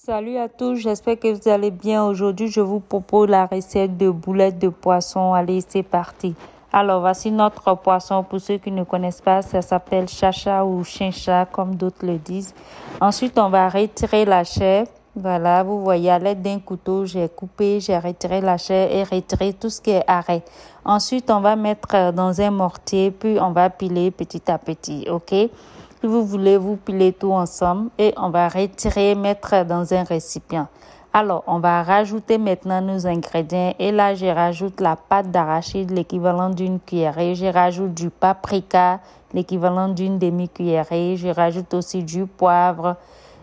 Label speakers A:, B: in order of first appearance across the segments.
A: Salut à tous, j'espère que vous allez bien. Aujourd'hui, je vous propose la recette de boulettes de poisson. Allez, c'est parti. Alors, voici notre poisson. Pour ceux qui ne connaissent pas, ça s'appelle chacha ou chincha, comme d'autres le disent. Ensuite, on va retirer la chair. Voilà, vous voyez, à l'aide d'un couteau, j'ai coupé, j'ai retiré la chair et retiré tout ce qui est arrêt. Ensuite, on va mettre dans un mortier, puis on va piler petit à petit, ok? Si vous voulez, vous pilez tout ensemble et on va retirer, mettre dans un récipient. Alors, on va rajouter maintenant nos ingrédients et là, je rajoute la pâte d'arachide, l'équivalent d'une cuillerée. Je rajoute du paprika, l'équivalent d'une demi-cuillerée. Je rajoute aussi du poivre,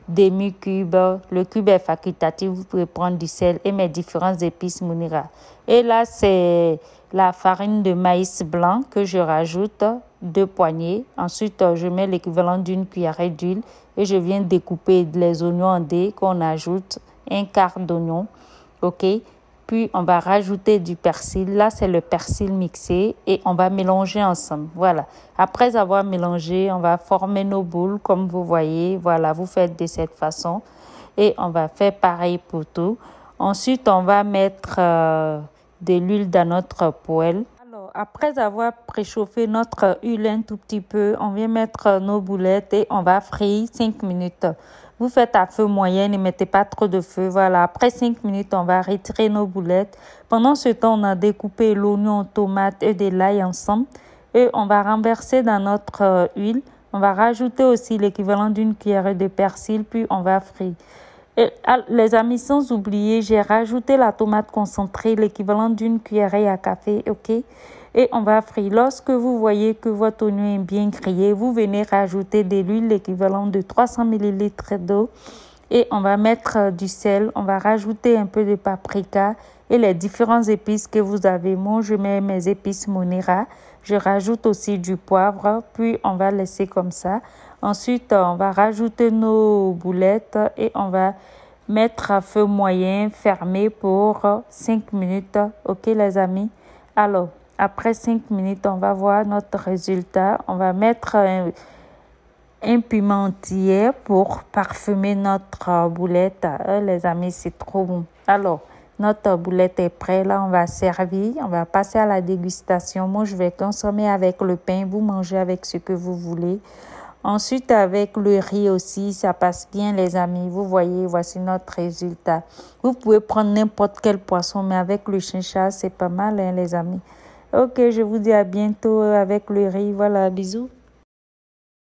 A: demi-cube. Le cube est facultatif, vous pouvez prendre du sel et mes différentes épices Mounira. Et là, c'est la farine de maïs blanc que je rajoute, 2 poignées. Ensuite, je mets l'équivalent d'une cuillerée d'huile et je viens découper les oignons en dés qu'on ajoute, un quart d'oignon, ok? Puis, on va rajouter du persil. Là, c'est le persil mixé et on va mélanger ensemble. Voilà. Après avoir mélangé, on va former nos boules comme vous voyez. Voilà, vous faites de cette façon et on va faire pareil pour tout. Ensuite, on va mettre de l'huile dans notre poêle. Alors, après avoir préchauffé notre huile un tout petit peu, on vient mettre nos boulettes et on va frire 5 minutes. Vous faites à feu moyen, ne mettez pas trop de feu. Voilà, après 5 minutes, on va retirer nos boulettes. Pendant ce temps, on a découpé l'oignon, tomate et de l'ail ensemble. Et on va renverser dans notre huile. On va rajouter aussi l'équivalent d'une cuillerée de persil, puis on va frire. Et, les amis, sans oublier, j'ai rajouté la tomate concentrée, l'équivalent d'une cuillerée à café, ok? Et on va frire. Lorsque vous voyez que votre oignon est bien grillé, vous venez rajouter de l'huile, l'équivalent de 300 ml d'eau. Et on va mettre du sel, on va rajouter un peu de paprika et les différentes épices que vous avez. Moi, je mets mes épices Mounira. Je rajoute aussi du poivre, puis on va laisser comme ça. Ensuite, on va rajouter nos boulettes et on va mettre à feu moyen, fermé pour 5 minutes. Ok, les amis? Alors, après 5 minutes, on va voir notre résultat. On va mettre un pimentier pour parfumer notre boulette. Les amis, c'est trop bon. Alors, notre boulette est prête. Là, on va servir. On va passer à la dégustation. Moi, je vais consommer avec le pain. Vous mangez avec ce que vous voulez. Ensuite, avec le riz aussi, ça passe bien, les amis. Vous voyez, voici notre résultat. Vous pouvez prendre n'importe quel poisson, mais avec le chincha, c'est pas mal, hein, les amis. Ok, je vous dis à bientôt avec le riz. Voilà, bisous.